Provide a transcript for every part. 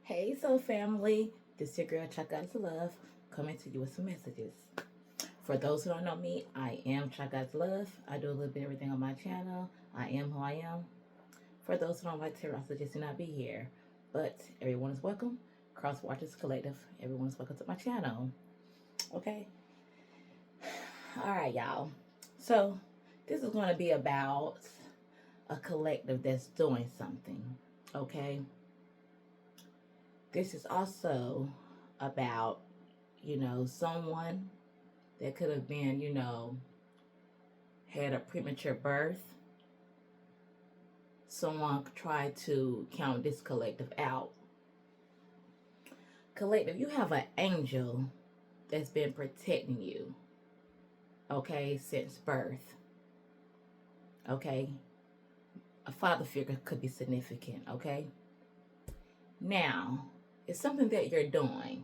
Hey, soul family. This is your girl, Chuck God's Love, coming to you with some messages. For those who don't know me, I am Chuck God's Love. I do a little bit of everything on my channel. I am who I am. For those who don't like terror, I suggest you not be here. But everyone is welcome. Cross Watchers Collective. Everyone is welcome to my channel. Okay? Alright, y'all. So, this is going to be about a collective that's doing something. Okay? This is also about, someone that could have been, had a premature birth. Someone tried to count this collective out. Collective, you have an angel that's been protecting you, okay, since birth. Okay? A father figure could be significant, okay? Now, it's something that you're doing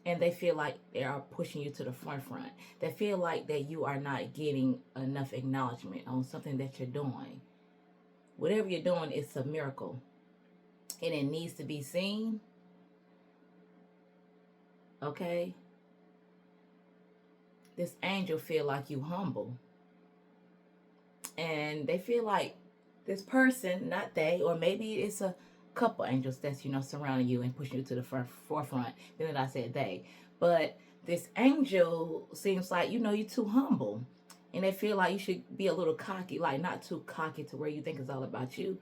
and they feel like they are pushing you to the forefront. They feel like that you are not getting enough acknowledgement on something that you're doing. Whatever you're doing, it's a miracle. And it needs to be seen. Okay? This angel feel like you humble. And they feel like this person, not they, or maybe it's a couple angels that's, surrounding you and pushing you to the forefront. Then I said they. But this angel seems like, you're too humble. And they feel like you should be a little cocky, like not too cocky to where you think it's all about you.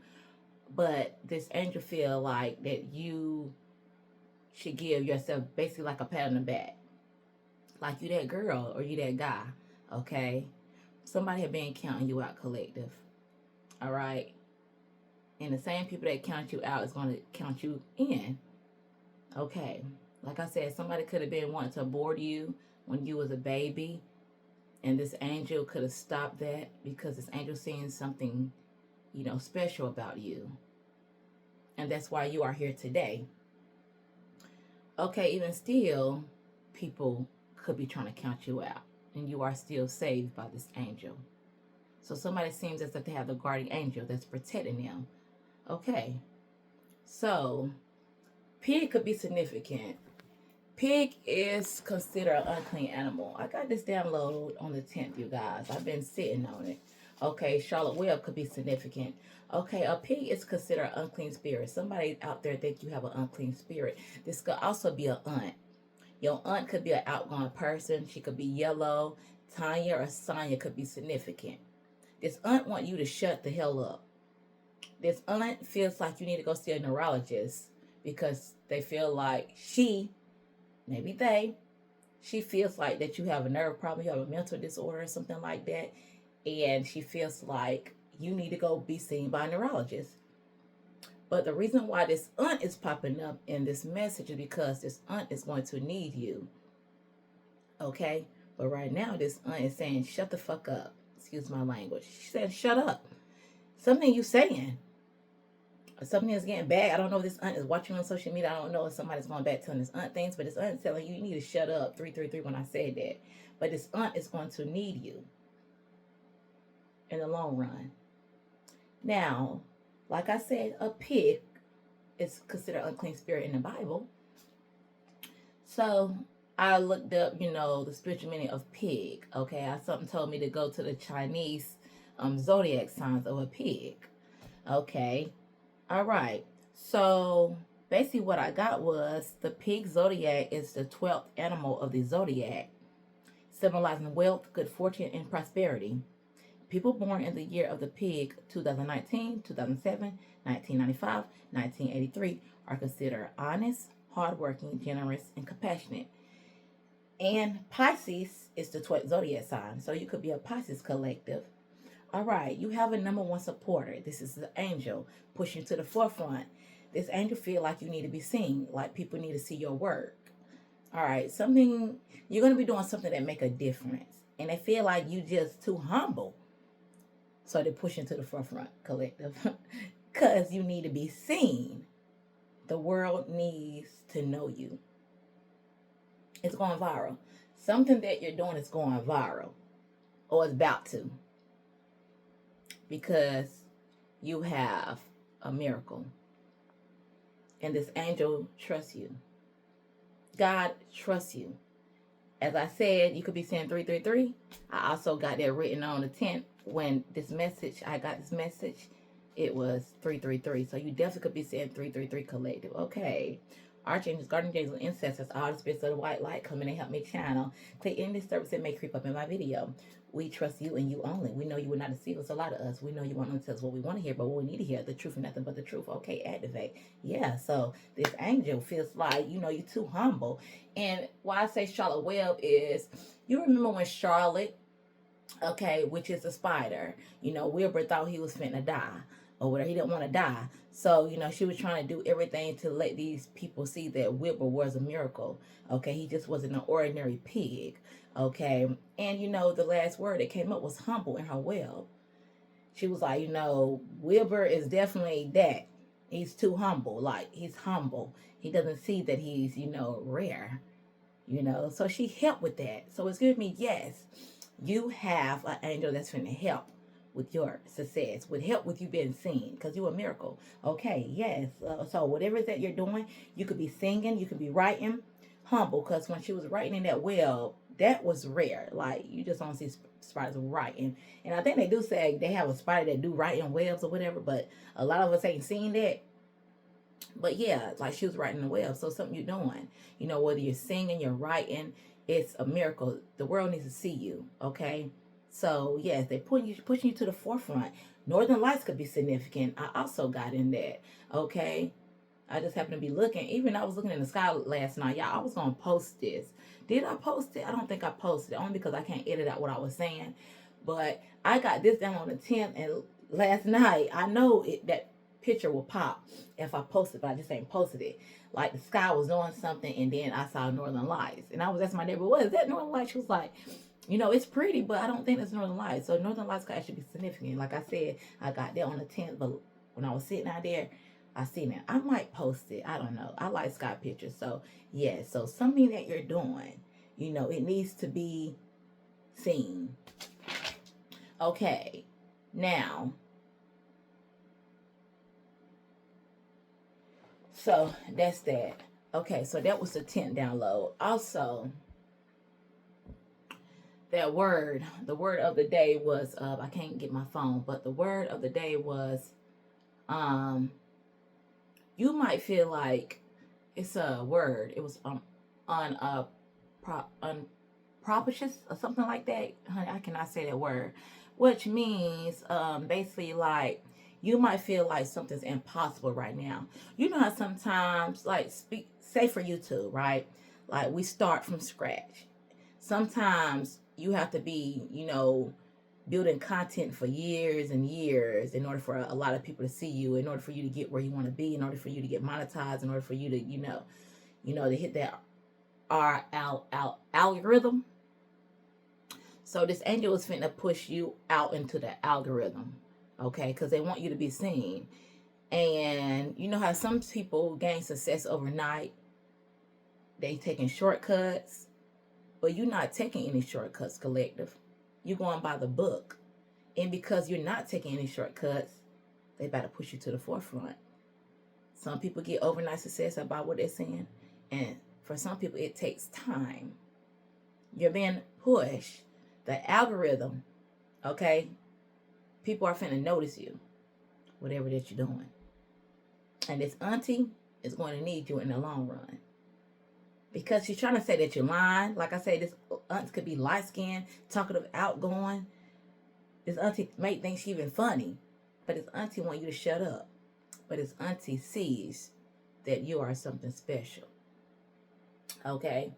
But this angel feel like that you should give yourself basically like a pat on the back. Like you that girl or you that guy, okay? Somebody have been counting you out, collective. All right? And the same people that count you out is going to count you in. Okay. Like I said, somebody could have been wanting to abort you when you was a baby. And this angel could have stopped that because this angel seeing something, special about you. And that's why you are here today. Okay, even still, people could be trying to count you out. And you are still saved by this angel. So somebody seems as if they have the guardian angel that's protecting them. Okay. So, pig could be significant. Pig is considered an unclean animal. I got this download on the 10th, you guys. I've been sitting on it. Okay, Charlotte Webb could be significant. Okay, a pig is considered an unclean spirit. Somebody out there think you have an unclean spirit. This could also be an aunt. Your aunt could be an outgoing person. She could be yellow. Tanya or Sonia could be significant. This aunt want you to shut the hell up. This aunt feels like you need to go see a neurologist because they feel like she feels like that you have a nerve problem, you have a mental disorder or something like that, and she feels like you need to go be seen by a neurologist. But the reason why this aunt is popping up in this message is because this aunt is going to need you. Okay? But right now, this aunt is saying, shut the fuck up. Excuse my language. She said, shut up. Something you saying. Something is getting bad. I don't know if this aunt is watching on social media. I don't know if somebody's going back telling this aunt things, but this aunt is telling you, you need to shut up. 333 when I said that. But this aunt is going to need you in the long run. Now, like I said, a pig is considered unclean spirit in the Bible. So I looked up, the spiritual meaning of pig. Okay, something told me to go to the Chinese zodiac signs of a pig. Okay. All right. So basically what I got was the pig zodiac is the 12th animal of the zodiac, symbolizing wealth, good fortune, and prosperity. People born in the year of the pig, 2019, 2007, 1995, 1983, are considered honest, hardworking, generous, and compassionate. And Pisces is the 12th zodiac sign. So you could be a Pisces collective. All right, you have a number one supporter. This is the angel pushing to the forefront. This angel feel like you need to be seen, like people need to see your work. All right, you're going to be doing something that make a difference. And they feel like you just too humble. So they're pushing to the forefront, collective, because you need to be seen. The world needs to know you. It's going viral. Something that you're doing is going viral, or it's about to. Because you have a miracle. And this angel trusts you. God trusts you. As I said, you could be saying 333. I also got that written on the tent when I got this message, it was 333. So you definitely could be saying 333 collective. Okay. Archangels, guardian angels, and ancestors, all the spirits of the white light come in and help me channel. Clear any disturbance that may creep up in my video. We trust you and you only. We know you will not deceive us. A lot of us. We know you won't tell us what we want to hear, but what we need to hear, the truth and nothing but the truth. Okay, activate. Yeah, so this angel feels like, you're too humble. And why I say Charlotte Webb is, you remember when Charlotte, okay, which is a spider, Wilbur thought he was finna die or whatever. He didn't want to die. So, she was trying to do everything to let these people see that Wilbur was a miracle. Okay, he just wasn't an ordinary pig. Okay, and the last word that came up was humble in her web. She was like, Wilbur is definitely that. He's too humble. Like, he's humble. He doesn't see that he's, rare. So she helped with that. So it's giving me, yes, you have an angel that's going to help with your success, would help with you being seen, because you're a miracle. Okay, yes. So whatever it is that you're doing, you could be singing, you could be writing. Humble, because when she was writing in that well, that was rare. Like, you just don't see spiders writing. And I think they do say they have a spider that do writing webs or whatever, but a lot of us ain't seen that. But yeah, like she was writing the web. So something you're doing, whether you're singing, you're writing, it's a miracle. The world needs to see you. Okay. So yes, they're pushing you to the forefront. Northern lights could be significant. I also got in that. Okay. I just happened to be looking. Even I was looking in the sky last night. Y'all, I was going to post this. Did I post it? I don't think I posted it. Only because I can't edit out what I was saying. But I got this down on the 10th. And last night, I know that picture will pop if I post it. But I just ain't posted it. Like the sky was doing something. And then I saw Northern Lights. And I was asking my neighbor, what is that Northern Lights? She was like, it's pretty. But I don't think it's Northern Lights. So Northern Lights could actually be significant. Like I said, I got there on the 10th. But when I was sitting out there, I seen it. I might post it. I don't know. I like sky pictures. So, yeah. So, something that you're doing, it needs to be seen. Okay. Now, so that's that. Okay. So, that was the 10th download. Also, that word, the word of the day was, I can't get my phone, but the word of the day was, you might feel like it's a word. It was unpropitious or something like that. Honey, I cannot say that word. Which means basically like you might feel like something's impossible right now. You know how sometimes say for YouTube, right? Like we start from scratch. Sometimes you have to be, building content for years and years in order for a lot of people to see you, in order for you to get where you want to be, in order for you to get monetized, in order for you to, to hit that algorithm. So this angel is finna push you out into the algorithm, okay? Because they want you to be seen. And you know how some people gain success overnight? They taking shortcuts. But you're not taking any shortcuts, collective. You're going by the book. And because you're not taking any shortcuts, they better push you to the forefront. Some people get overnight success about what they're saying. And for some people, it takes time. You're being pushed. The algorithm, okay? People are finna notice you, whatever that you're doing. And this auntie is going to need you in the long run. Because she's trying to say that you're lying. Like I say, this auntie could be light-skinned, talkative, outgoing. This auntie may think she's even funny. But this auntie wants you to shut up. But this auntie sees that you are something special. Okay?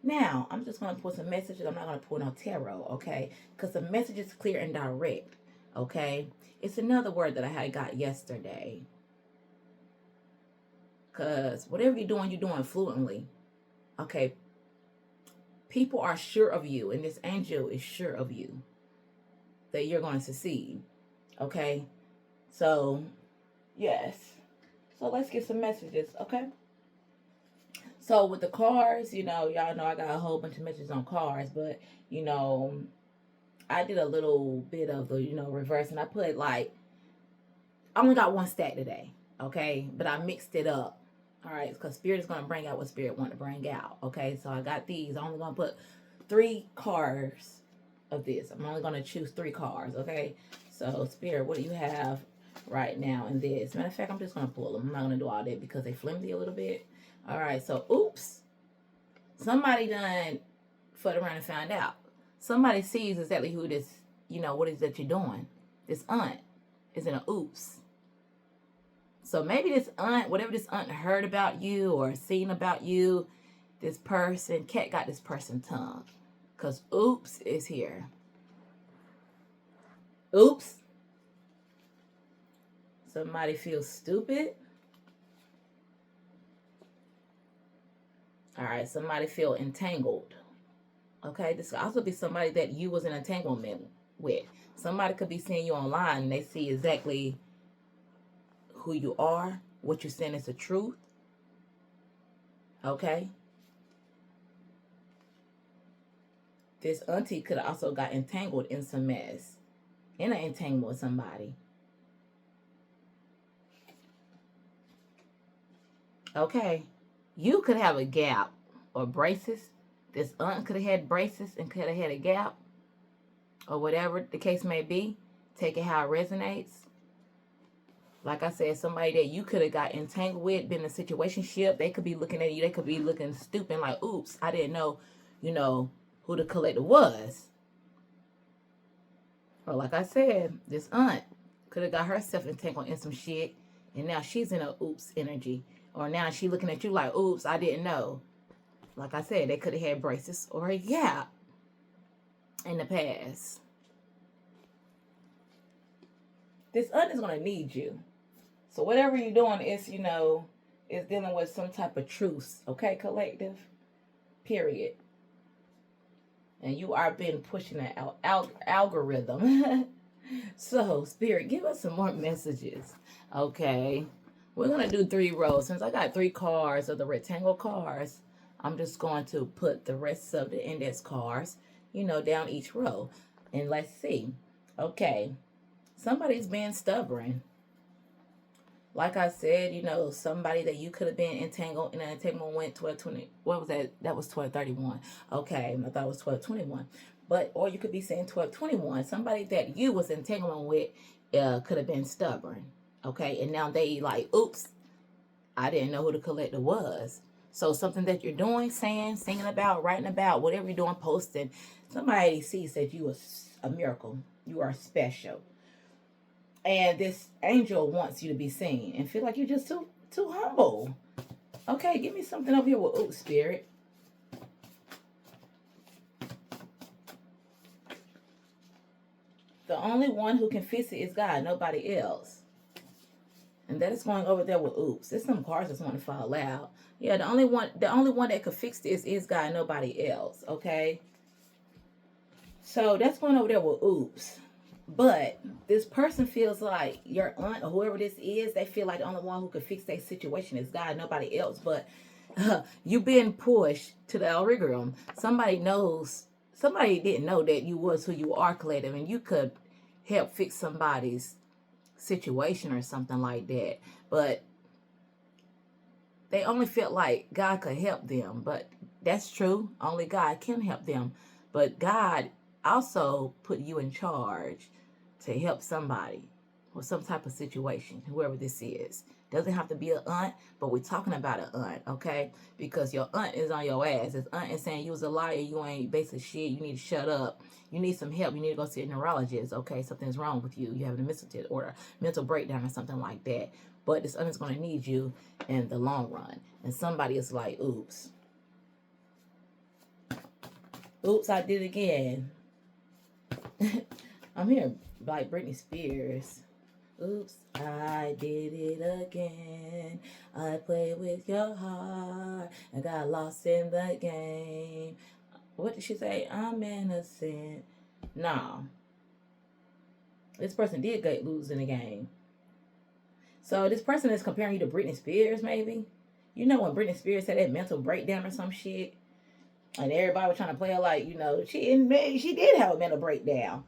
Now, I'm just going to put some messages. I'm not going to pull no tarot, okay? Because the message is clear and direct, okay? It's another word that I had got yesterday. Because whatever you're doing fluently. Okay, people are sure of you, and this angel is sure of you, that you're going to succeed, okay? So, yes. So, let's get some messages, okay? So, with the cards, y'all know I got a whole bunch of messages on cards, but, I did a little bit of the, reverse, and I put, I only got one stack today, okay? But I mixed it up. All right, because Spirit is going to bring out what Spirit want to bring out. Okay, so I got these. I'm only going to put 3 cards of this. I'm only going to choose 3 cards. Okay, so Spirit, what do you have right now in this? Matter of fact, I'm just going to pull them. I'm not going to do all that because they flimsy a little bit. All right, so oops. Somebody done fucked around and found out. Somebody sees exactly who this, what is that you're doing. This aunt is in a oops. So maybe this aunt, whatever this aunt heard about you or seen about you, this person, cat got this person tongue. Because oops is here. Oops. Somebody feels stupid. All right, somebody feel entangled. Okay, this could also be somebody that you was in entanglement with. Somebody could be seeing you online and they see exactly who you are, what you're saying is the truth. Okay. This auntie could have also got entangled in some mess. In an entanglement with somebody. Okay. You could have a gap or braces. This aunt could have had braces and could have had a gap. Or whatever the case may be. Take it how it resonates. Like I said, somebody that you could have got entangled with, been in a situationship, they could be looking at you, they could be looking stupid like, oops, I didn't know, who the collector was. Or like I said, this aunt could have got herself entangled in some shit, and now she's in a oops energy. Or now she looking at you like, oops, I didn't know. Like I said, they could have had braces or a gap in the past. This aunt is going to need you. So whatever you're doing is, is dealing with some type of truce. Okay, collective? Period. And you are being pushing that algorithm. So, Spirit, give us some more messages. Okay. We're going to do 3 rows. Since I got 3 cards of the rectangle cards, I'm just going to put the rest of the index cards, down each row. And let's see. Okay. Somebody's being stubborn. Like I said, somebody that you could have been entangled in an entanglement went 1220. What was that? That was 1231. Okay, I thought it was 1221. Or you could be saying 1221. Somebody that you was entanglement with could have been stubborn. Okay, and now they like, oops, I didn't know who the collector was. So something that you're doing, saying, singing about, writing about, whatever you're doing, posting, somebody sees that you are a miracle. You are special. And this angel wants you to be seen and feel like you're just too humble. Okay, give me something over here with oops, Spirit. The only one who can fix it is God, nobody else. And that is going over there with oops. There's some cards that want to fall out. Yeah, the only one that could fix this is God, nobody else. Okay. So that's going over there with oops. But this person feels like your aunt or whoever this is, they feel like the only one who could fix their situation is God, nobody else. But you being pushed to the algorithm. Somebody didn't know that you was who you are, collective, and you could help fix somebody's situation or something like that. But they only felt like God could help them. But that's true. Only God can help them. But God also put you in charge to help somebody or some type of situation, whoever this is. Doesn't have to be an aunt, but we're talking about an aunt, okay? Because your aunt is on your ass. This aunt is saying you was a liar, you ain't basic shit, you need to shut up. You need some help, you need to go see a neurologist, okay? Something's wrong with you. You have a mental breakdown or something like that. But this aunt is going to need you in the long run. And somebody is like, oops. Oops, I did it again. I'm here like Britney Spears. Oops, I did it again. I played with your heart and got lost in the game. What did she say? I'm innocent. No. This person did lose in the game. So this person is comparing you to Britney Spears, maybe? You know when Britney Spears had that mental breakdown or some shit? And everybody was trying to play her like, she did have a mental breakdown.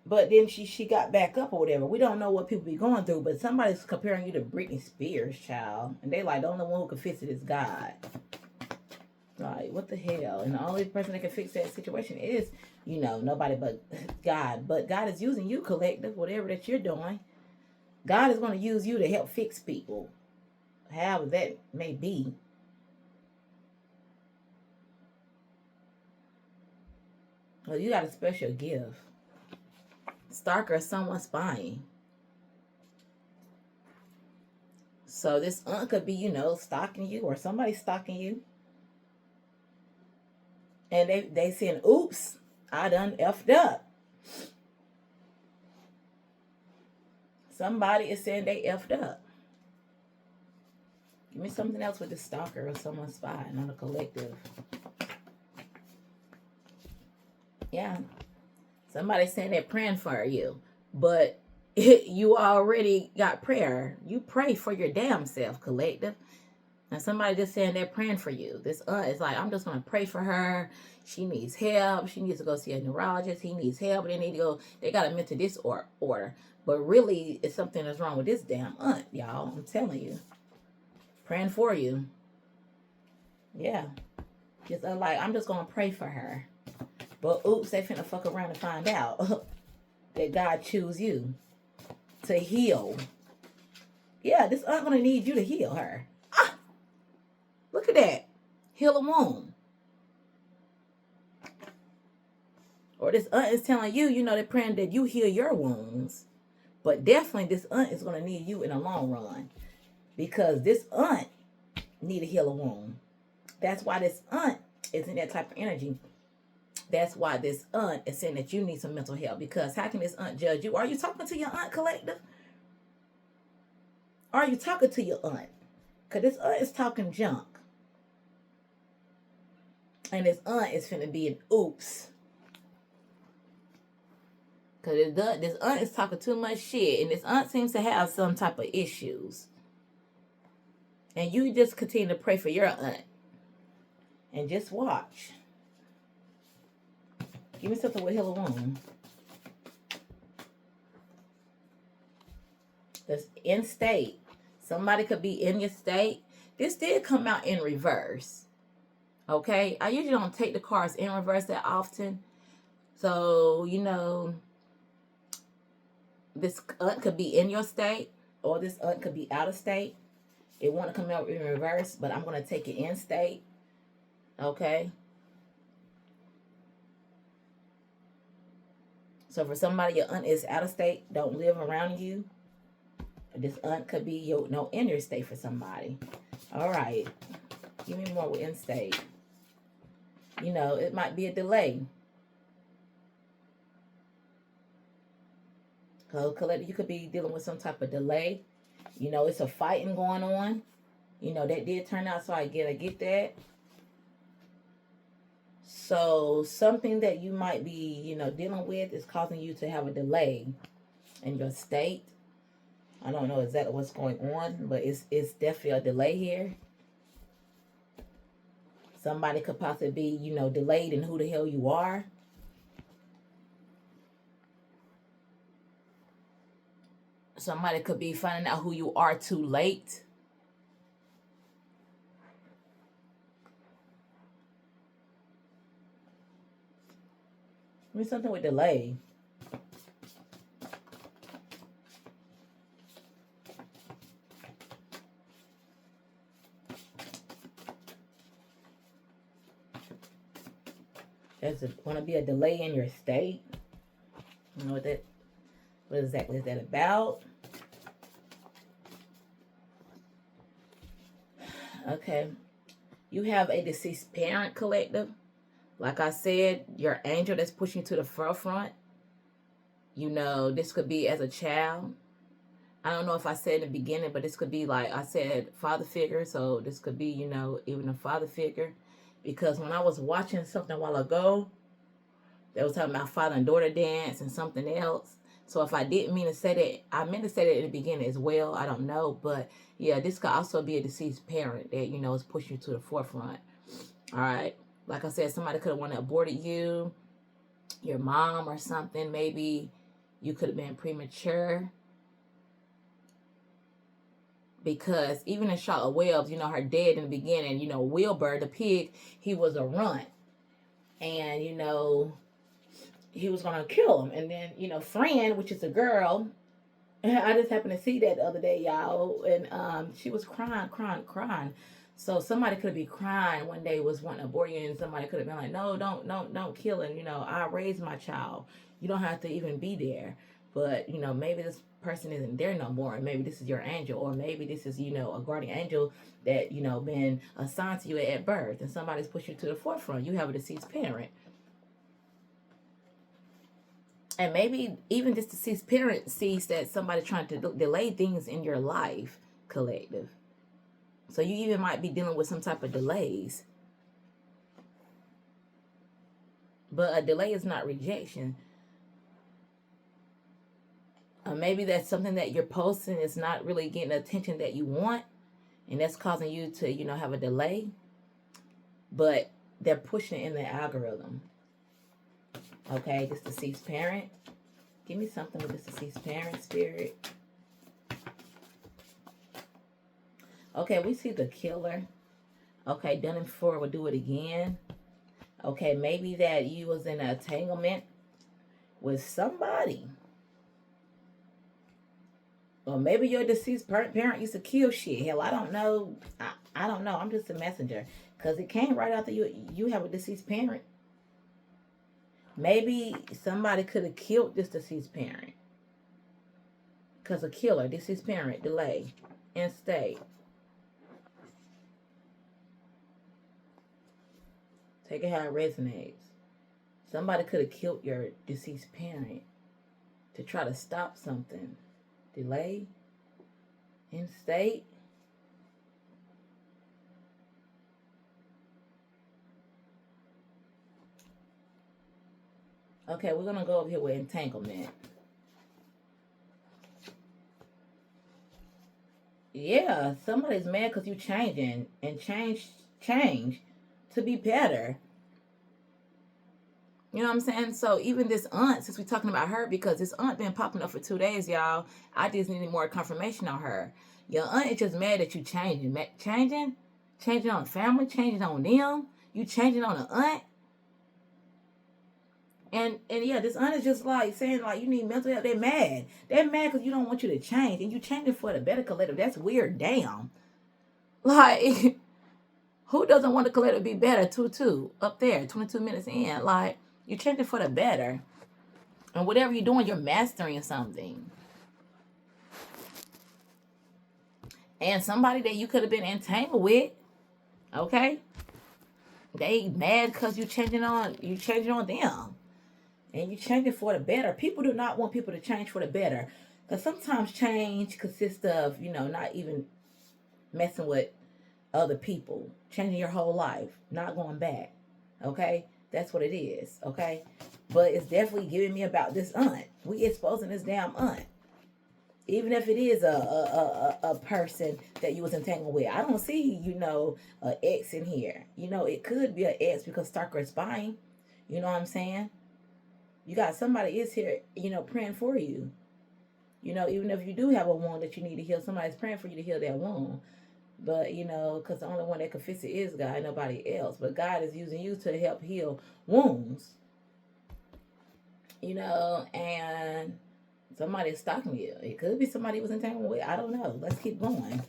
But then she got back up or whatever. We don't know what people be going through, but somebody's comparing you to Britney Spears, child. And they like, the only one who can fix it is God. Like, what the hell? And the only person that can fix that situation is, nobody but God. But God is using you, collective, whatever that you're doing. God is going to use you to help fix people. However that may be. Well, you got a special gift. Stalker is someone spying. So this aunt could be, stalking you, or somebody stalking you. And they saying, oops, I done effed up. Somebody is saying they effed up. Give me something else with the stalker or someone spying on the collective. Yeah. Somebody saying they're praying for you. But you already got prayer. You pray for your damn self, collective. And somebody just saying they're praying for you. This aunt is like, I'm just going to pray for her. She needs help. She needs to go see a neurologist. He needs help. They need to go. They got a mental disorder. But really, it's something that's wrong with this damn aunt, y'all. I'm telling you. Praying for you. Yeah. Just like, I'm just going to pray for her. But oops, they finna fuck around and find out that God choose you to heal. Yeah, this aunt gonna need you to heal her. Ah, look at that. Heal a wound. Or this aunt is telling you, they're praying that you heal your wounds. But definitely this aunt is gonna need you in the long run. Because this aunt need to heal a wound. That's why this aunt is in that type of energy. That's why this aunt is saying that you need some mental help. Because how can this aunt judge you? Are you talking to your aunt, collective? Are you talking to your aunt? Because this aunt is talking junk. And this aunt is finna be an oops. Because this aunt is talking too much shit. And this aunt seems to have some type of issues. And you just continue to pray for your aunt. And just watch. Give me something with heal a wound. That's in state. Somebody could be in your state. This did come out in reverse. Okay? I usually don't take the cards in reverse that often. So, this aunt could be in your state. Or this aunt could be out of state. It want to come out in reverse. But I'm going to take it in state. Okay? So for somebody, your aunt is out of state, don't live around you. This aunt could be in your state for somebody. All right. Give me more with in state. It might be a delay. You could be dealing with some type of delay. It's a fighting going on. That did turn out, so I get that. So something that you might be, dealing with is causing you to have a delay in your state. I don't know exactly what's going on, but it's definitely a delay here. Somebody could possibly be, delayed in who the hell you are. Somebody could be finding out who you are too late. Give me something with delay. There's going to be a delay in your state. You know what exactly is that about? Okay. You have a deceased parent, collective. Like I said, your angel that's pushing you to the forefront. This could be as a child. I don't know if I said in the beginning, but this could be like I said, father figure. So this could be, even a father figure. Because when I was watching something a while ago, they was talking about father and daughter dance and something else. So if I didn't mean to say that, I meant to say that in the beginning as well. I don't know. But yeah, this could also be a deceased parent that, is pushing you to the forefront. All right. Like I said, somebody could have wanted to aborted you, your mom or something, maybe, You could have been premature. Because even in Charlotte Webb's, you know, her dad in the beginning, you know, Wilbur, the pig, he was a runt. And, you know, he was going to kill him. And then, you know, Fran, which is a girl, I just happened to see that the other day, y'all. And she was crying, crying, crying. So somebody could be crying one day was wanting to abort you, and somebody could have been like, no, don't kill him. You know, I raised my child. You don't have to even be there. But, you know, maybe this person isn't there no more. And maybe this is your angel. Or maybe this is, you know, a guardian angel that, you know, been assigned to you at birth. And somebody's pushed you to the forefront. You have a deceased parent. And maybe even this deceased parent sees that somebody trying to delay things in your life, collective. So you even might be dealing with some type of delays. But a delay is not rejection. Maybe that's something that you're posting is not really getting the attention that you want. And that's causing you to, you know, have a delay. But they're pushing it in the algorithm. Okay, this deceased parent. Give me something with this deceased parent, spirit. Okay, we see the killer. Okay, done it before, we'll do it again. Okay, maybe that you was in an entanglement with somebody. Or maybe your deceased parent used to kill shit. Hell, I don't know. I don't know. I'm just a messenger. Because it came right after you have a deceased parent. Maybe somebody could have killed this deceased parent. Because a killer, deceased parent, delay, instate. Take it how it resonates. Somebody could have killed your deceased parent to try to stop something. Delay, instate. Okay, we're going to go over here with entanglement. Yeah, somebody's mad because you changing and change to be better. You know what I'm saying? So even this aunt, since we're talking about her, because this aunt been popping up for 2 days, y'all, I just needed more confirmation on her. Your aunt is just mad that you changing. Changing on family, changing on them. You changing on an aunt. And yeah, this aunt is just like saying like you need mental help. They're mad. They're mad because you don't want you to change. And you changing for the better, collective. That's weird. Damn. Like, who doesn't want the collective to be better? 2-2 up there, 22 minutes in. Like, you're changing for the better. And whatever you're doing, you're mastering something. And somebody that you could have been entangled with, okay? They mad because you changing on them. And you changing for the better. People do not want people to change for the better. Because sometimes change consists of, you know, not even messing with other people. Changing your whole life. Not going back. Okay? That's what it is. Okay? But it's definitely giving me about this aunt. We exposing this damn aunt. Even if it is a person that you was entangled with. I don't see, you know, an ex in here. You know, it could be an ex because Starker is spying. You know what I'm saying? You got somebody is here, you know, praying for you. You know, even if you do have a wound that you need to heal, somebody's praying for you to heal that wound. But, you know, because the only one that can fix it is God, nobody else. But God is using you to help heal wounds. You know, and somebody's stalking you. It could be somebody who was entangled with. I don't know. Let's keep going.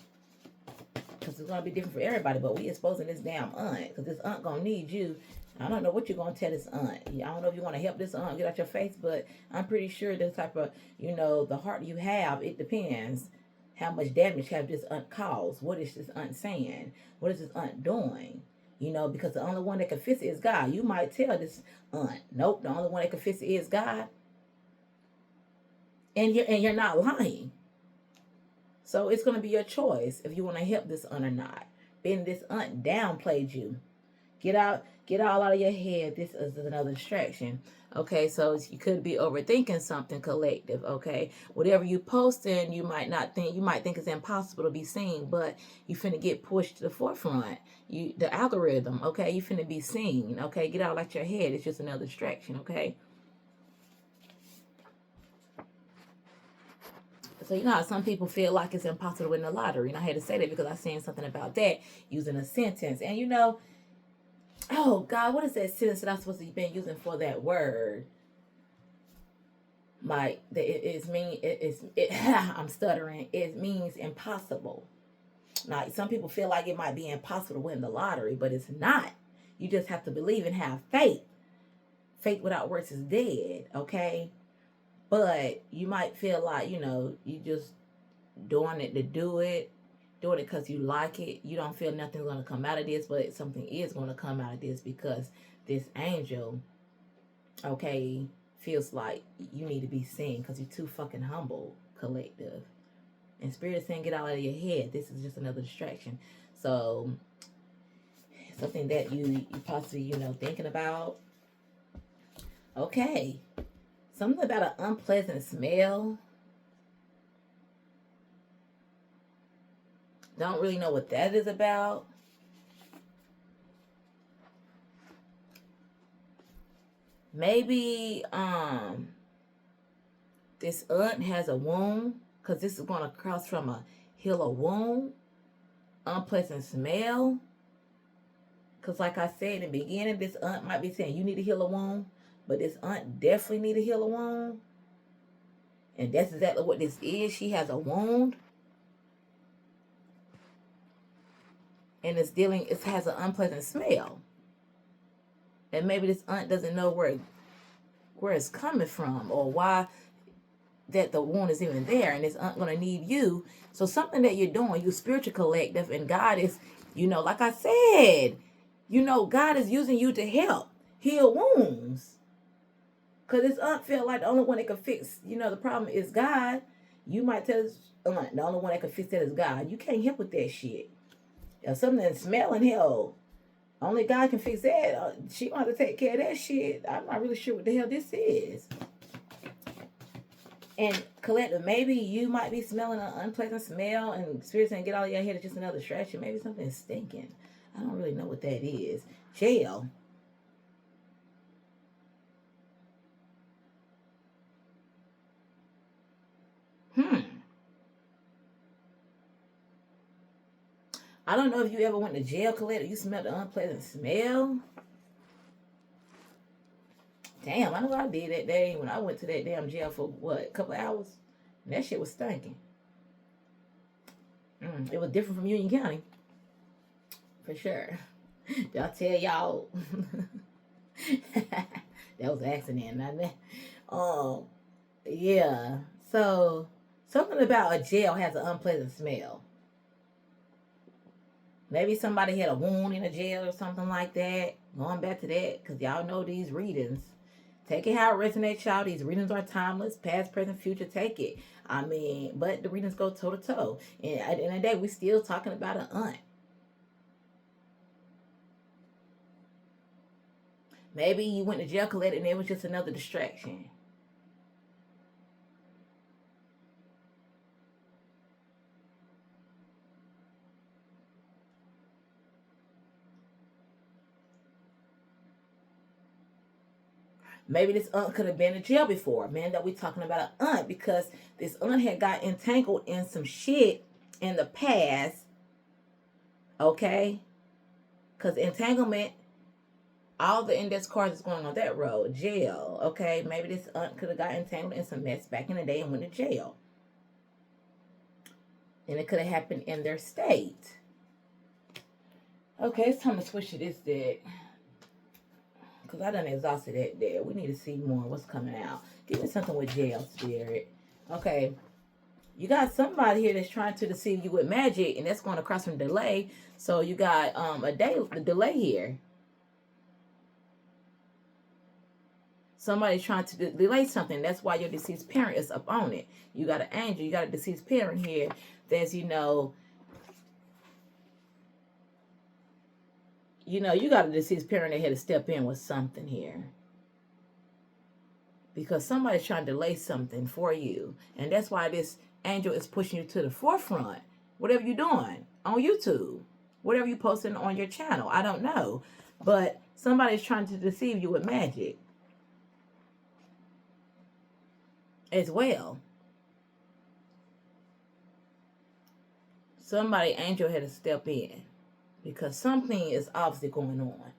Because it's going to be different for everybody. But we exposing this damn aunt. Because this aunt going to need you. I don't know what you're going to tell this aunt. I don't know if you want to help this aunt get out your face. But I'm pretty sure the type of, you know, the heart you have, it depends. How much damage have this aunt caused? What is this aunt saying? What is this aunt doing? You know, because the only one that can fix it is God. You might tell this aunt, nope, the only one that can fix it is God. And you're not lying. So it's going to be your choice if you want to help this aunt or not. Being this aunt downplayed you. Get all out of your head. This is another distraction. Okay, so you could be overthinking something, collective. Okay, whatever you posting, you might think it's impossible to be seen, but you finna get pushed to the forefront. The algorithm. Okay, you finna be seen. Okay, get out out your head. It's just another distraction. Okay. So you know how some people feel like it's impossible to win the lottery. And I had to say that because I seen something about that using a sentence. And you know, oh God, what is that sentence that I'm supposed to be using for that word? Like I'm stuttering. It means impossible. Now some people feel like it might be impossible to win the lottery, but it's not. You just have to believe and have faith. Faith without works is dead, okay? But you might feel like, you know, you just doing it to doing it because you like it. You don't feel nothing's going to come out of this, but something is going to come out of this because this angel, okay, feels like you need to be seen because you're too fucking humble, collective. And Spirit is saying, get out of your head. This is just another distraction. So, something that you possibly, you know, thinking about. Okay. Something about an unpleasant smell. Don't really know what that is about. Maybe this aunt has a wound, because this is going to cross from a heal a wound. Unpleasant smell. Because like I said in the beginning, this aunt might be saying you need to heal a wound. But this aunt definitely need to heal a wound. And that's exactly what this is. She has a wound. And it has an unpleasant smell. And maybe this aunt doesn't know where it's coming from or why that the wound is even there. And this aunt going to need you. So something that you're doing, you spiritual collective, and God is, you know, like I said, you know, God is using you to help heal wounds. Because this aunt felt like the only one that could fix, you know, the problem is God. You might tell this aunt, the only one that could fix that is God. You can't help with that shit. If something that's smelling, hell, only God can fix that. She gonna have to take care of that shit. I'm not really sure what the hell this is. And collective, maybe you might be smelling an unpleasant smell, and Spirit saying, get out of your head, it's just another distraction. Maybe something's stinking. I don't really know what that is. Jail. I don't know if you ever went to jail, collective. You smelled the unpleasant smell. Damn, I know I did that day when I went to that damn jail for what, a couple hours? And that shit was stinking. It was different from Union County. For sure. Did I tell y'all? That was an accident, not that. Yeah. So, something about a jail has an unpleasant smell. Maybe somebody had a wound in a jail or something like that. Going back to that, because y'all know these readings. Take it how it resonates, y'all. These readings are timeless, past, present, future. Take it. I mean, but the readings go toe to toe. And at the end of the day, we still talking about an aunt. Maybe you went to jail, collected, and it was just another distraction. Maybe this aunt could have been in jail before. Man, that we talking about an aunt because this aunt had got entangled in some shit in the past. Okay? Because entanglement, all the index cards is going on that road. Jail. Okay? Maybe this aunt could have got entangled in some mess back in the day and went to jail. And it could have happened in their state. Okay, it's time to switch to this deck. Because I done exhausted that there. We need to see more. What's coming out? Give me something with jail, Spirit. Okay. You got somebody here that's trying to deceive you with magic, and that's going across from delay. So you got a delay here. Somebody's trying to delay something. That's why your deceased parent is up on it. You got an angel. You got a deceased parent here that's, you got a deceased parent that had to step in with something here. Because somebody's trying to delay something for you. And that's why this angel is pushing you to the forefront. Whatever you're doing on YouTube. Whatever you're posting on your channel. I don't know. But somebody's trying to deceive you with magic. As well. Somebody, angel, had to step in because something is obviously going on.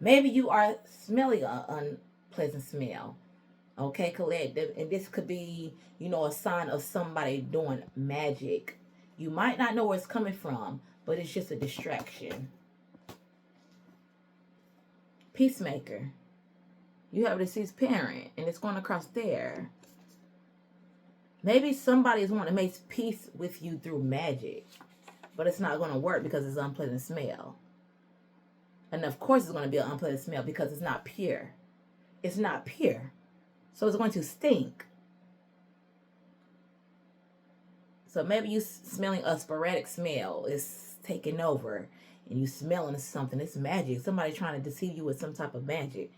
Maybe you are smelling an unpleasant smell. Okay, collective. And this could be, a sign of somebody doing magic. You might not know where it's coming from, but it's just a distraction. Peacemaker. You have a deceased parent, and it's going across there. Maybe somebody is wanting to make peace with you through magic, but it's not going to work because it's an unpleasant smell. And of course it's going to be an unpleasant smell because it's not pure. It's not pure. So it's going to stink. So maybe you smelling a sporadic smell is taking over and you smelling something. It's magic. Somebody trying to deceive you with some type of magic.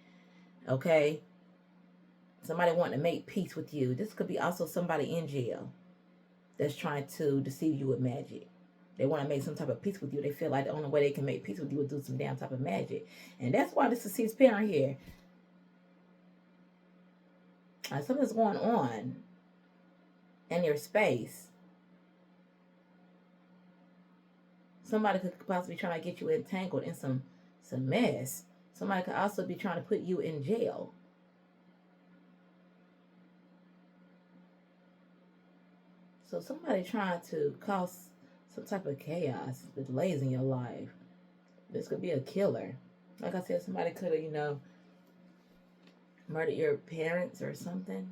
Okay? Somebody wanting to make peace with you. This could be also somebody in jail that's trying to deceive you with magic. They want to make some type of peace with you. They feel like the only way they can make peace with you is do some damn type of magic. And that's why this deceased parent here. Something's going on in your space. Somebody could possibly be trying to get you entangled in some mess. Somebody could also be trying to put you in jail. So somebody trying to cause some type of chaos, delays in your life. This could be a killer. Like I said, somebody could have, murdered your parents or something.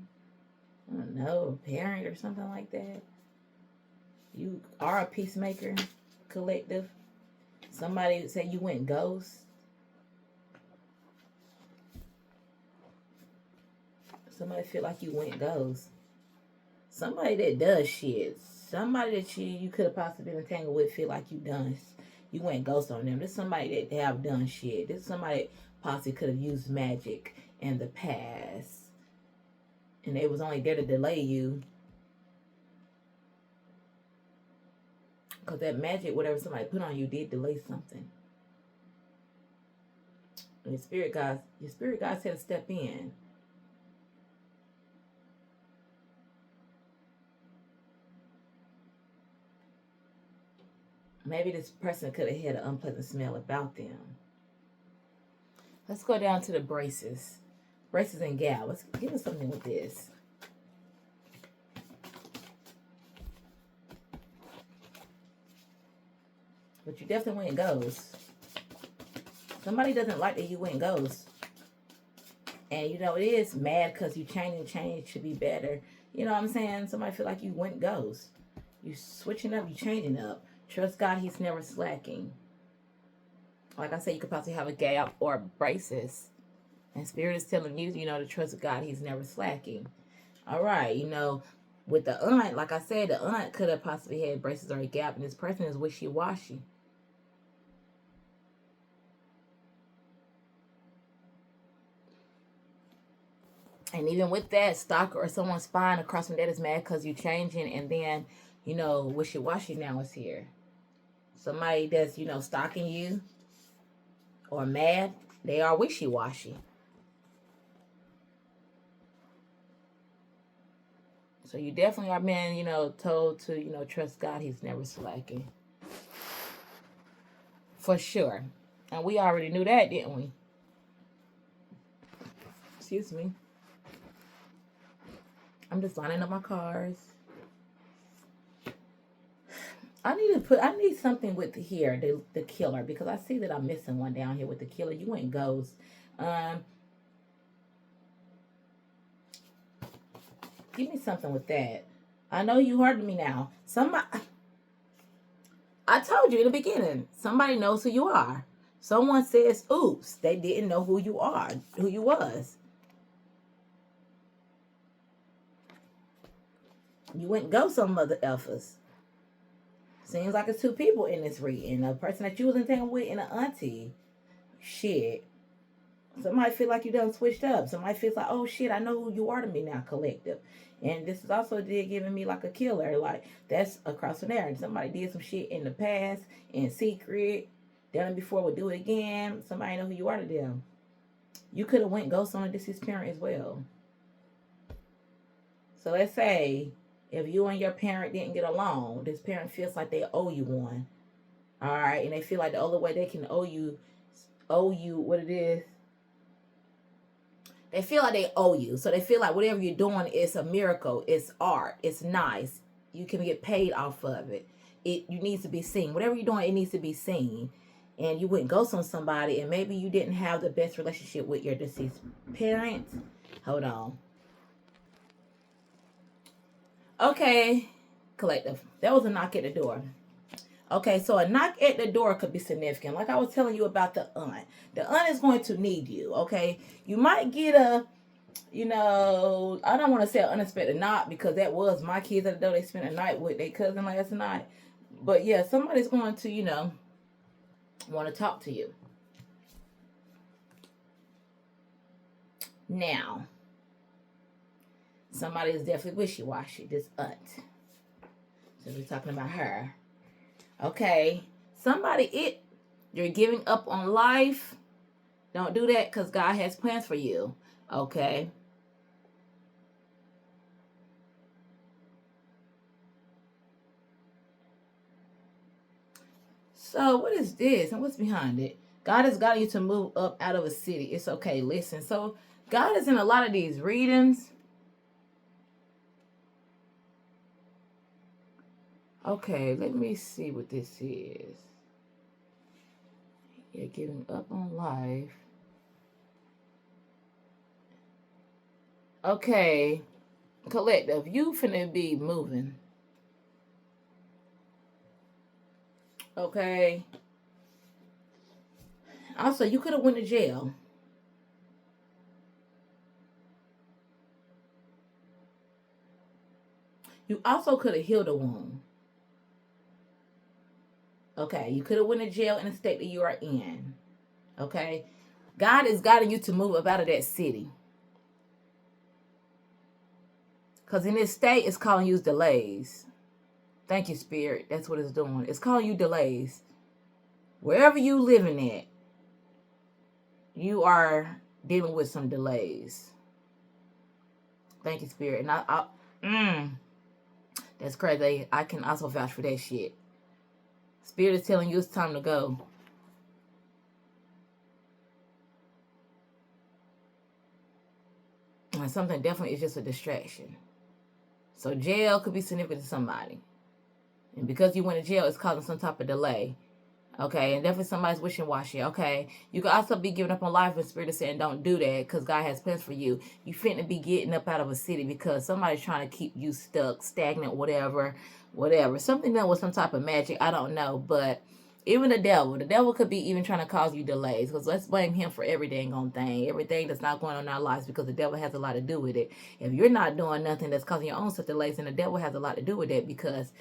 I don't know, a parent or something like that. You are a peacemaker, collective. Somebody say you went ghost. Somebody feel like you went ghost. Somebody that does shit. Somebody that you could have possibly been entangled with feel like you went ghost on them. This is somebody that they have done shit. This is somebody possibly could have used magic in the past. And they was only there to delay you. Because that magic, whatever somebody put on you, did delay something. And your spirit guys had to step in. Maybe this person could have had an unpleasant smell about them. Let's go down to the braces. Braces and gal. Let's give us something with this. But you definitely went ghost. Somebody doesn't like that you went ghost. And it is mad because you change should be better. You know what I'm saying? Somebody feel like you went ghost. You switching up, you changing up. Trust God, he's never slacking. Like I said, you could possibly have a gap or braces. And Spirit is telling you, to trust God, he's never slacking. All right, with the aunt, like I said, the aunt could have possibly had braces or a gap, and this person is wishy-washy. And even with that, stalker or someone spying across from that is mad because you're changing, and then, wishy-washy now is here. Somebody that's, stalking you or mad, they are wishy-washy. So you definitely are being, told to, trust God. He's never slacking. For sure. And we already knew that, didn't we? Excuse me. I'm just lining up my cards. I need something with here, the killer, because I see that I'm missing one down here with the killer. You ain't ghost. Give me something with that. I know you heard me now. I told you in the beginning, somebody knows who you are. Someone says, oops, they didn't know who you are, who you was. You went ghost on mother effers. Seems like it's two people in this reading. A person that you was entangled with and an auntie. Shit. Somebody feel like you done switched up. Somebody feels like, oh shit, I know who you are to me now, collective. And this is also giving me like a killer. Like, that's across from there. And somebody did some shit in the past, in secret, done it before, would do it again. Somebody know who you are to them. You could have went ghost on a deceased parent as well. So let's say If you and your parent didn't get along, this parent feels like they owe you one. All right, and they feel like the only way they can owe you what it is. They feel like they owe you. So they feel like whatever you're doing is a miracle. It's art. It's nice. You can get paid off of it. You need to be seen. Whatever you're doing, it needs to be seen. And you wouldn't ghost on somebody, and maybe you didn't have the best relationship with your deceased parents. Hold on. Okay, collective. That was a knock at the door. Okay, so a knock at the door could be significant. Like I was telling you about the aunt. The aunt is going to need you, okay? You might get a, I don't want to say an unexpected knock because that was my kids at the door. They spent a night with their cousin last night. But yeah, somebody's going to, want to talk to you. Now, somebody is definitely wishy-washy, this aunt. So we're talking about her. Okay, you're giving up on life. Don't do that because God has plans for you. Okay. So what is this and what's behind it? God has got you to move up out of a city. It's okay. Listen. So God is in a lot of these readings. Okay, let me see what this is. You're giving up on life. Okay, collective, you finna be moving. Okay. Also, you could have went to jail. You also could have healed a wound. Okay, you could have went to jail in the state that you are in. Okay, God is guiding you to move up out of that city. Because in this state, it's calling you delays. Thank you, Spirit. That's what it's doing. It's calling you delays. Wherever you living at, you are dealing with some delays. Thank you, Spirit. And that's crazy. I can also vouch for that shit. Spirit is telling you it's time to go. And something definitely is just a distraction. So jail could be significant to somebody. And because you went to jail, it's causing some type of delay. Okay, and definitely somebody's wishy-washy. Okay, you could also be giving up on life, and Spirit is saying don't do that because God has plans for you. You finna be getting up out of a city because somebody's trying to keep you stuck, stagnant, whatever. Something done with some type of magic, I don't know. But even the devil could be even trying to cause you delays because let's blame him for every dang on thing, everything that's not going on in our lives because the devil has a lot to do with it. If you're not doing nothing that's causing your own stuff delays, then the devil has a lot to do with it because,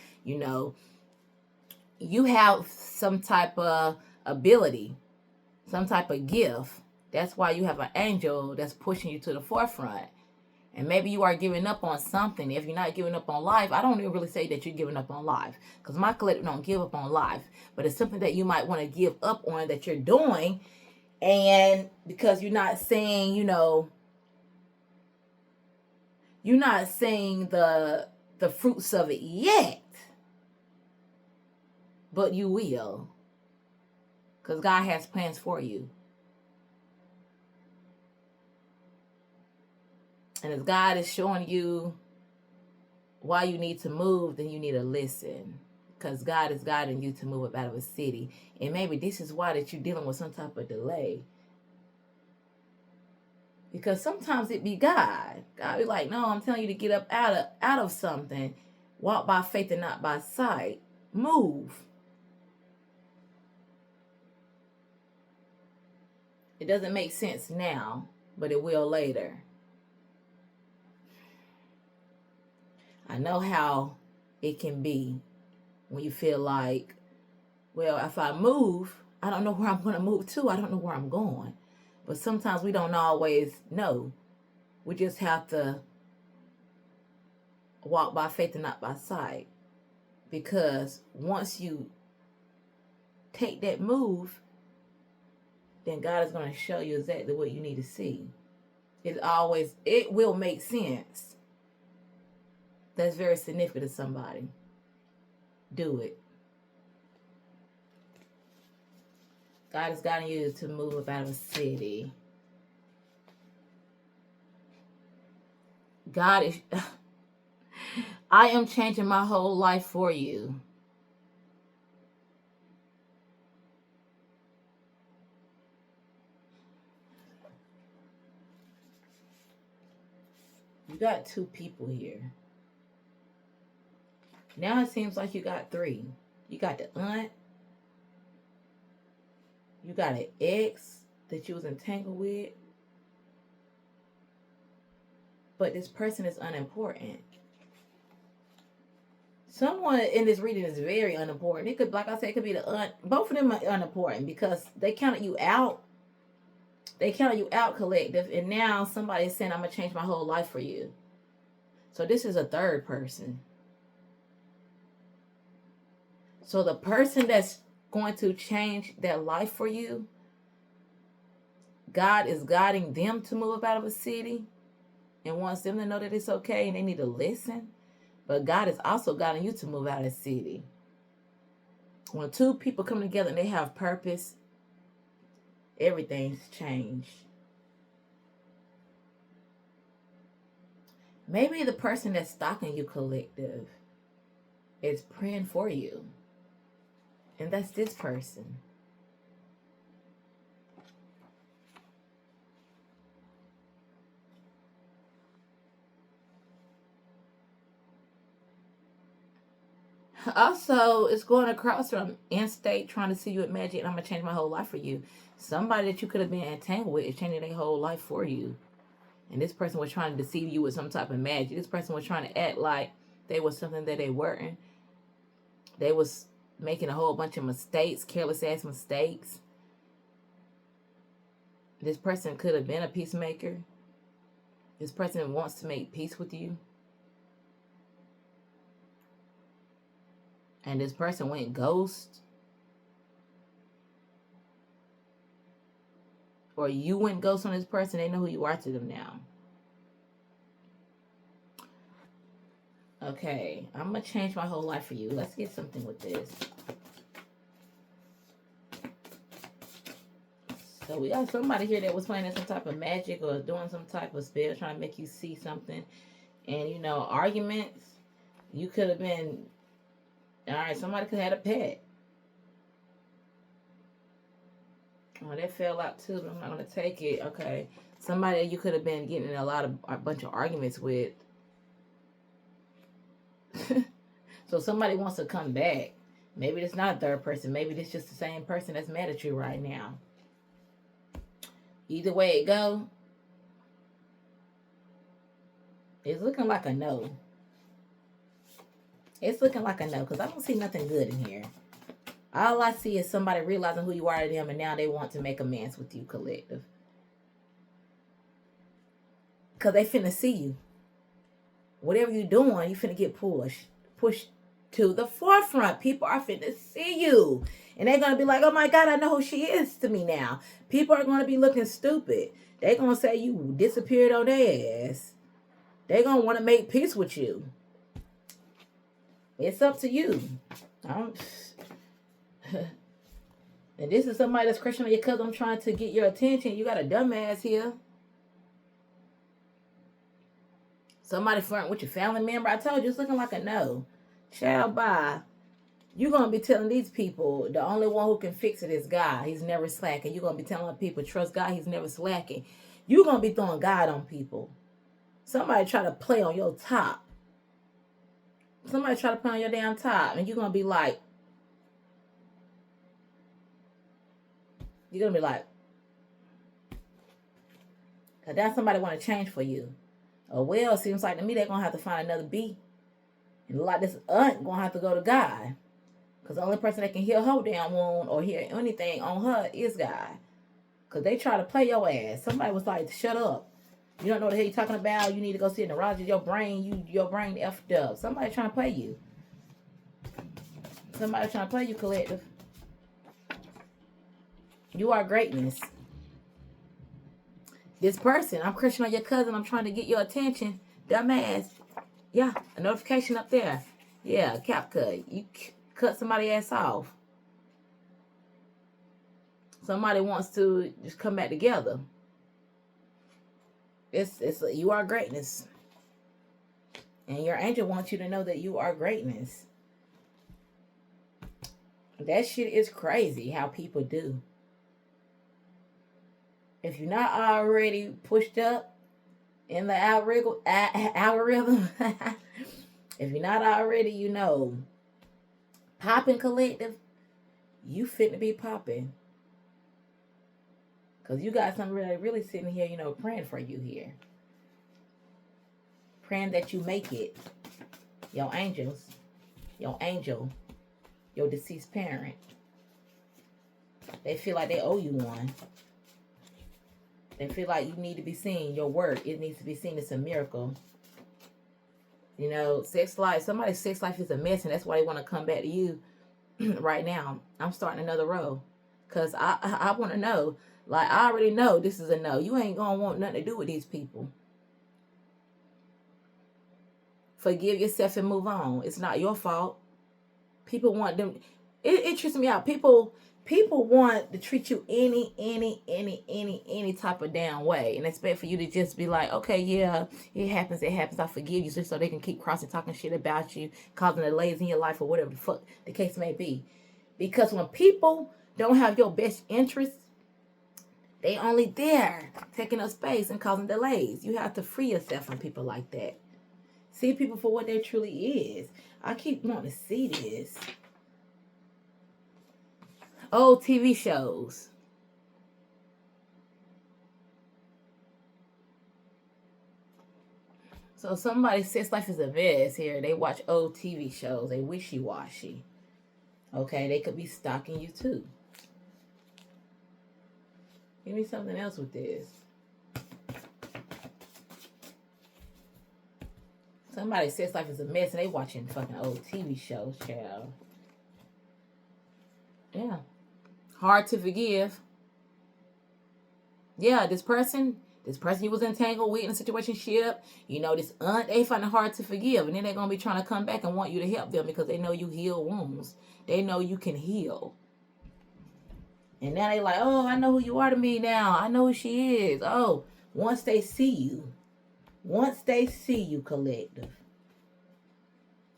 you have some type of ability, some type of gift. That's why you have an angel that's pushing you to the forefront. And maybe you are giving up on something. If you're not giving up on life, I don't even really say that you're giving up on life. Because my collective don't give up on life. But it's something that you might want to give up on that you're doing. And because you're not seeing, you're not seeing the fruits of it yet. But you will. Because God has plans for you. And if God is showing you why you need to move, then you need to listen. Because God is guiding you to move up out of a city. And maybe this is why that you're dealing with some type of delay. Because sometimes it be God. God be like, no, I'm telling you to get up out of something. Walk by faith and not by sight. Move. It doesn't make sense now, but it will later. I know how it can be when you feel like, well, if I move, I don't know where I'm going to move to. I don't know where I'm going. But sometimes we don't always know. We just have to walk by faith and not by sight. Because once you take that move, then God is going to show you exactly what you need to see. It will make sense. that's very significant to somebody. Do it. God is guiding you to move up out of a city. God is... I am changing my whole life for you. You got 2 people here. Now it seems like you got 3. You got the aunt. You got an ex that you was entangled with. But this person is unimportant. Someone in this reading is very unimportant. It could, like I said, it could be the aunt. Both of them are unimportant because they counted you out. They counted you out, collective. And now somebody is saying, I'm going to change my whole life for you. So this is a third person. So the person that's going to change their life for you, God is guiding them to move out of a city and wants them to know that it's okay and they need to listen. But God is also guiding you to move out of the city. When 2 people come together and they have purpose, everything's changed. Maybe the person that's stalking you, collective, is praying for you. And that's this person. Also, it's going across from in-state trying to see you at magic and I'm going to change my whole life for you. Somebody that you could have been entangled with is changing their whole life for you. And this person was trying to deceive you with some type of magic. This person was trying to act like they was something that they weren't. They was making a whole bunch of mistakes, careless ass mistakes. This person could have been a peacemaker. This person wants to make peace with you. And this person went ghost. Or you went ghost on this person. They know who you are to them now. Okay, I'm going to change my whole life for you. Let's get something with this. So we got somebody here that was playing some type of magic or doing some type of spell, trying to make you see something. And, you know, arguments. You could have been... All right, somebody could have had a pet. Oh, that fell out too, but I'm not going to take it. Okay. Somebody you could have been getting in a bunch of arguments with. So somebody wants to come back. Maybe it's not a third person. Maybe it's just the same person that's mad at you right now. Either way it go, it's looking like a no. It's looking like a no because I don't see nothing good in here. All I see is somebody realizing who you are to them and now they want to make amends with you, collective. Because they finna see you. Whatever you're doing, you finna get pushed to the forefront. People are finna see you. And they're going to be like, oh my God, I know who she is to me now. People are going to be looking stupid. They're going to say you disappeared on their ass. They're going to want to make peace with you. It's up to you. And this is somebody that's questioning you because I'm trying to get your attention. You got a dumbass here. Somebody flirting with your family member. I told you it's looking like a no. Child, bye. You're going to be telling these people the only one who can fix it is God. He's never slacking. You're going to be telling people, trust God. He's never slacking. You're going to be throwing God on people. Somebody try to play on your top. Somebody try to play on your damn top. And you're going to be like, because now somebody want to change for you. Oh, well, it seems like to me they're going to have to find another B. And like this aunt going to have to go to God. Because the only person that can heal her damn wound or hear anything on her is God. Because they try to play your ass. Somebody was like, shut up. You don't know what the hell you're talking about. You need to go see a neurologist. Your brain effed up. Somebody trying to play you. Somebody trying to play you, collective. You are greatness. This person, I'm Christian on your cousin. I'm trying to get your attention. Dumbass. Yeah, a notification up there. Yeah, cap cut. You cut somebody ass off. Somebody wants to just come back together. It's you are greatness. And your angel wants you to know that you are greatness. That shit is crazy how people do. If you're not already pushed up in the algorithm, if you're not already, popping collective, you fit to be popping. Because you got something really sitting here, praying for you here. Praying that you make it. Your angels, your angel, your deceased parent. They feel like they owe you one. They feel like you need to be seen. Your work, it needs to be seen. It's a miracle. Sex life, somebody's sex life is a mess, and that's why they want to come back to you right now. I'm starting another row. Because I want to know. Like, I already know this is a no. You ain't going to want nothing to do with these people. Forgive yourself and move on. It's not your fault. People want them. It trips me out. People want to treat you any type of down way, and expect for you to just be like, okay, yeah, it happens, I forgive you, so they can keep crossing talking shit about you, causing delays in your life or whatever the fuck the case may be. Because when people don't have your best interests, they only there taking up space and causing delays. You have to free yourself from people like that. See people for what they truly is. I keep wanting to see this. Old TV shows. So somebody's sex life is a mess here. They watch old TV shows. They wishy-washy. Okay, they could be stalking you too. Give me something else with this. Somebody's sex life is a mess and they watching fucking old TV shows, child. Yeah. Hard to forgive. Yeah, this person you was entangled with in a situationship, they find it hard to forgive. And then they're going to be trying to come back and want you to help them because they know you heal wounds. They know you can heal. And now they like, oh, I know who you are to me now. I know who she is. Oh, once they see you, collective.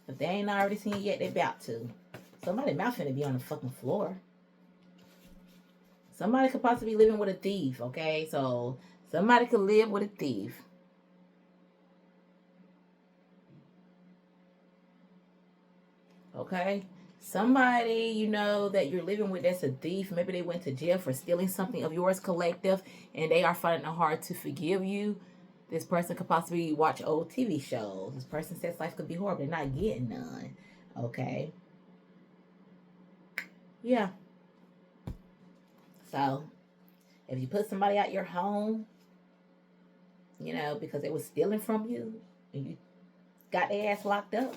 If they ain't already seen you yet, they about to. Somebody's mouth finna be on the fucking floor. Somebody could possibly be living with a thief, okay? So, somebody could live with a thief. Okay? Somebody, that you're living with that's a thief. Maybe they went to jail for stealing something of yours, collective, and they are finding it hard to forgive you. This person could possibly watch old TV shows. This person's sex life could be horrible. They're not getting none. Okay? Yeah. So, if you put somebody out your home, because they was stealing from you, and you got their ass locked up,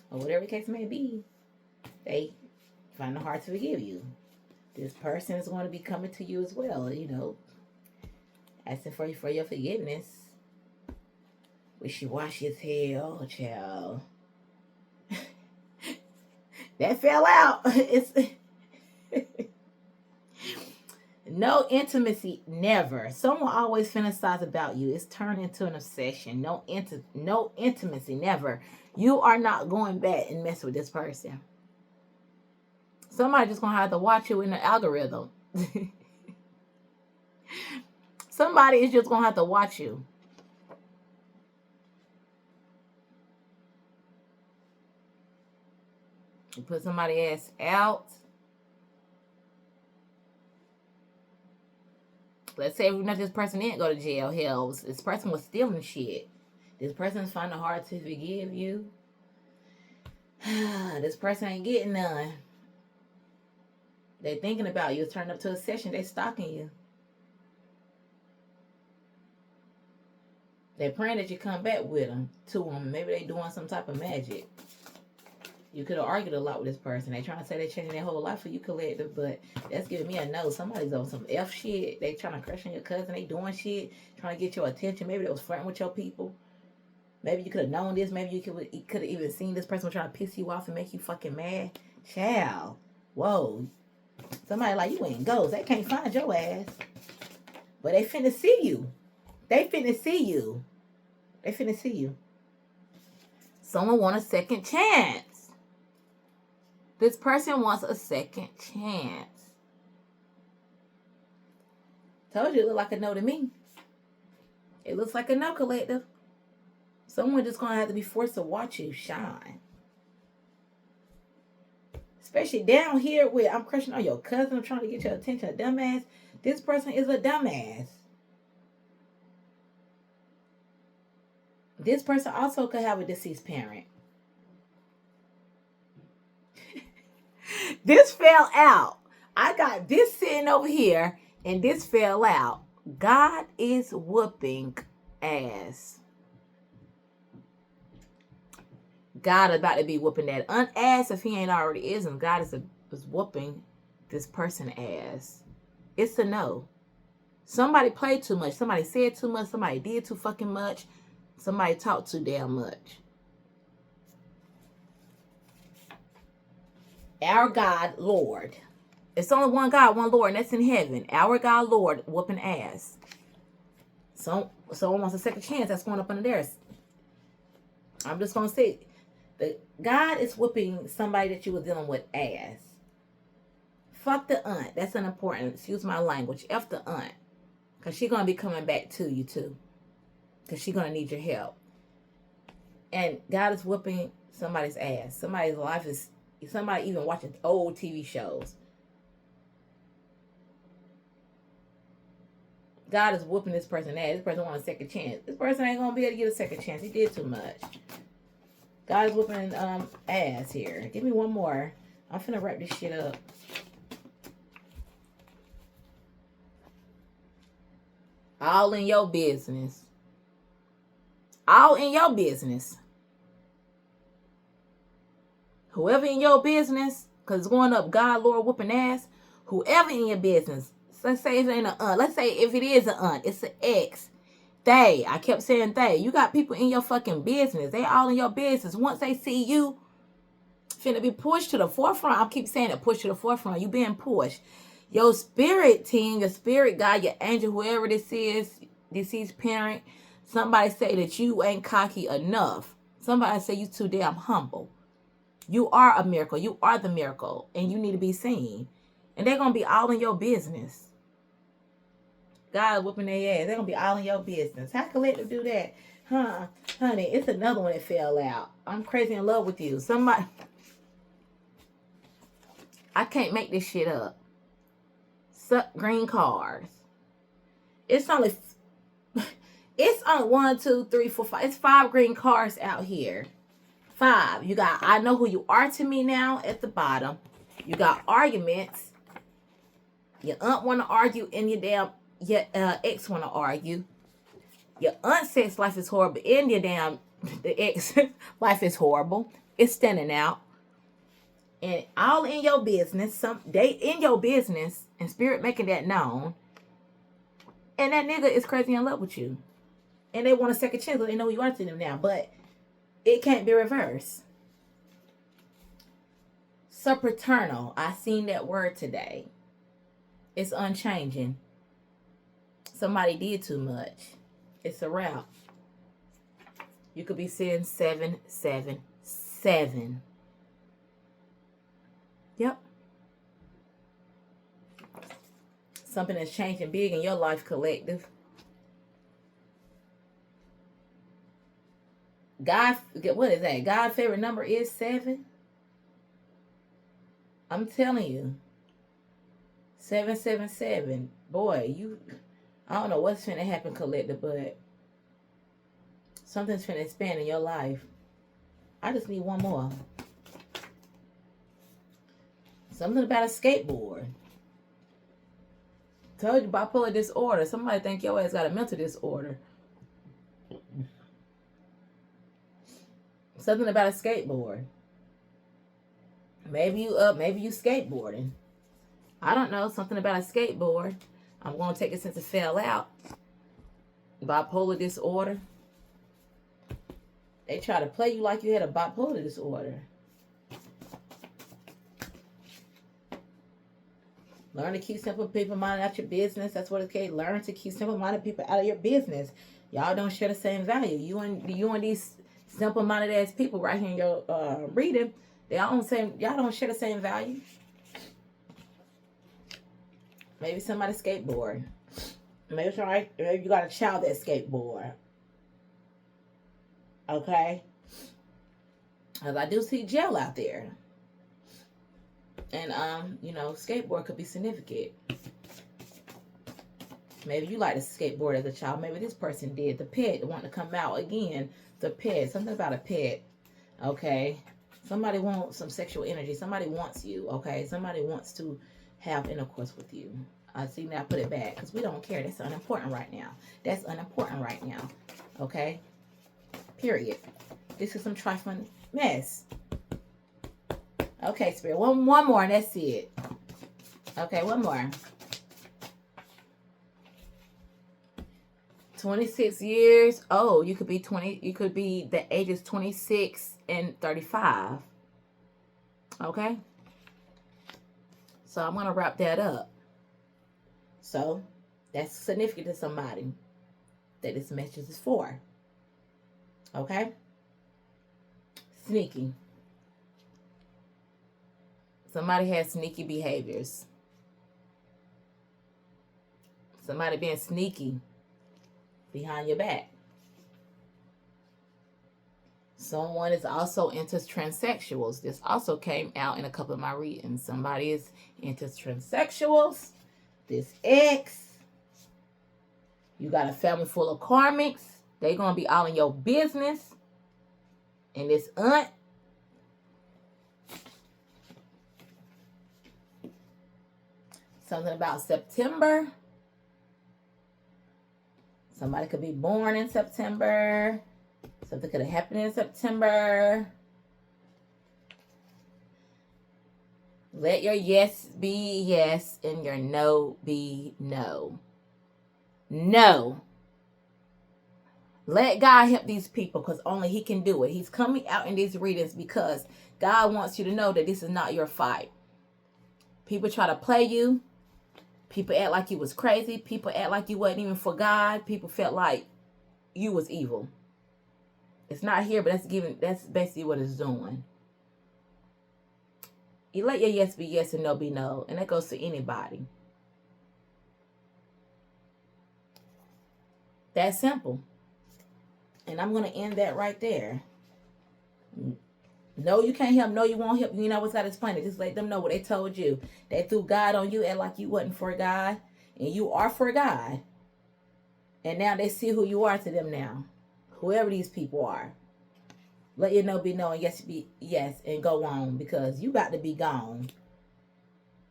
or whatever the case may be, they find it hard to forgive you. This person is going to be coming to you as well, asking for your forgiveness. Wishy-washy as hell, child. That fell out. It's no intimacy, never. Someone always fantasize about you. It's turned into an obsession. No intimacy, never. You are not going back and mess with this person. Somebody just gonna have to watch you in the algorithm. Somebody is just gonna have to watch you. You put somebody ass out. Let's say this person didn't go to jail. Hell, this person was stealing shit. This person's finding it hard to forgive you. This person ain't getting none. They thinking about you. It's turned up to a session. They stalking you. They're praying that you come back with them, to them. Maybe they doing some type of magic. You could have argued a lot with this person. They trying to say they changing their whole life for you, collective, but that's giving me a no. Somebody's on some F shit. They trying to crush on your cousin. They doing shit, trying to get your attention. Maybe they was flirting with your people. Maybe you could have known this. Maybe you could have even seen this person trying to piss you off and make you fucking mad. Child. Whoa. Somebody like you ain't ghost. They can't find your ass. But they finna see you. They finna see you. They finna see you. Someone want a second chance. This person wants a second chance. Told you it looked like a no to me. It looks like a no, collective. Someone just gonna have to be forced to watch you shine. Especially down here where I'm crushing on your cousin. I'm trying to get your attention, a dumbass. This person is a dumbass. This person also could have a deceased parent. This fell out. I got this sitting over here, and this fell out. God is whooping ass. God is about to be whooping that ass if he ain't already is, and God is whooping this person ass. It's a no. Somebody played too much. Somebody said too much. Somebody did too fucking much. Somebody talked too damn much. Our God, Lord. It's only one God, one Lord, and that's in heaven. Our God, Lord, whooping ass. Someone wants a second chance. That's going up under theirs. I'm just going to say, God is whooping somebody that you were dealing with ass. Fuck the aunt. That's unimportant. Excuse my language. F the aunt. Because she's going to be coming back to you too. Because she's going to need your help. And God is whooping somebody's ass. Somebody's life is, somebody even watching old TV shows. God is whooping this person ass. This person wants a second chance. This person ain't going to be able to get a second chance. He did too much. God is whooping ass here. Give me one more. I'm finna wrap this shit up. All in your business. All in your business. Whoever in your business, because it's going up God, Lord, whooping ass. Whoever in your business. Let's say it ain't an aunt. Let's say if it is an aunt, it's an ex. They. I kept saying they. You got people in your fucking business. They all in your business. Once they see you, finna be pushed to the forefront. I keep saying it, push to the forefront. You being pushed. Your spirit team, your spirit guide, your angel, whoever this is, deceased parent, somebody say that you ain't cocky enough. Somebody say you too damn humble. You are a miracle. You are the miracle. And you need to be seen. And they're going to be all in your business. God whooping their ass. They're going to be all in your business. How collective do that? Huh? Honey, it's another one that fell out. I'm crazy in love with you. Somebody. I can't make this shit up. Green cars. It's only 1, 2, 3, 4, 5. It's 5 green cars out here. 5. You got I know who you are to me now at the bottom. You got arguments. Your aunt want to argue and your ex want to argue. Your aunt says life is horrible and the ex life is horrible. It's standing out. And all in your business. They in your business and spirit making that known. And that nigga is crazy in love with you. And they want a second chance. They know who you are to them now. But it can't be reversed. Supraternal. I seen that word today. It's unchanging. Somebody did too much. It's a wrap. You could be saying 777. Yep. Something that's changing big in your life, collective. God, what is that? God's favorite number is 7. I'm telling you. 777. Boy, I don't know what's finna happen, collective, but something's finna expand in your life. I just need one more. Something about a skateboard. Told you bipolar disorder. Somebody think your ass got a mental disorder. Something about a skateboard. Maybe you skateboarding. I don't know. Something about a skateboard. I'm going to take it since it fell out. Bipolar disorder. They try to play you like you had a bipolar disorder. Learn to keep simple-minded out your business. That's what it's called. Learn to keep simple-minded people out of your business. Y'all don't share the same value. You and these simple-minded ass people right here in your reading, y'all don't share the same value. Maybe somebody skateboard. Maybe you got a child that skateboard. Okay? Because I do see jail out there. And, skateboard could be significant. Maybe you like to skateboard as a child. Maybe this person did. The pet want to come out again. The pet. Something about a pet. Okay? Somebody wants some sexual energy. Somebody wants you. Okay? Somebody wants to have intercourse with you. I see now. Put it back. Because we don't care. That's unimportant right now. That's unimportant right now. Okay? Period. This is some trifling mess. Okay, Spirit. One more and that's it. Okay, one more. 26 years. Oh, you could be 20. You could be the ages 26 and 35. Okay. So I'm going to wrap that up. So that's significant to somebody that this message is for. Okay. Sneaky. Somebody has sneaky behaviors. Somebody being sneaky behind your back. Someone is also into transsexuals. This also came out in a couple of my readings. Somebody is into transsexuals. This ex. You got a family full of karmics. They're going to be all in your business. And this aunt. Something about September. Somebody could be born in September. Something could have happened in September. Let your yes be yes and your no be no. No. Let God help these people because only He can do it. He's coming out in these readings because God wants you to know that this is not your fight. People try to play you. People act like you was crazy. People act like you wasn't even for God. People felt like you was evil. It's not here, but that's basically what it's doing. You let your yes be yes and no be no. And that goes to anybody. That's simple. And I'm going to end that right there. No, you can't help. No, you won't help. You know what's got to explain it. Just let them know what they told you. They threw God on you, act like you wasn't for God. And you are for God. And now they see who you are to them now. Whoever these people are. Let your no be no and yes be yes and go on. Because you got to be gone.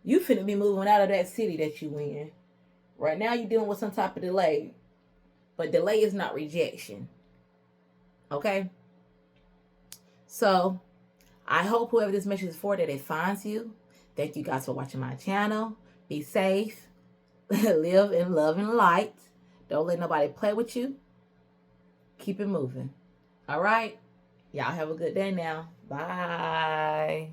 You finna be moving out of that city that you in. Right now you're dealing with some type of delay. But delay is not rejection. Okay? So, I hope whoever this message is for that it finds you. Thank you guys for watching my channel. Be safe. Live in love and light. Don't let nobody play with you. Keep it moving. All right? Y'all have a good day now. Bye.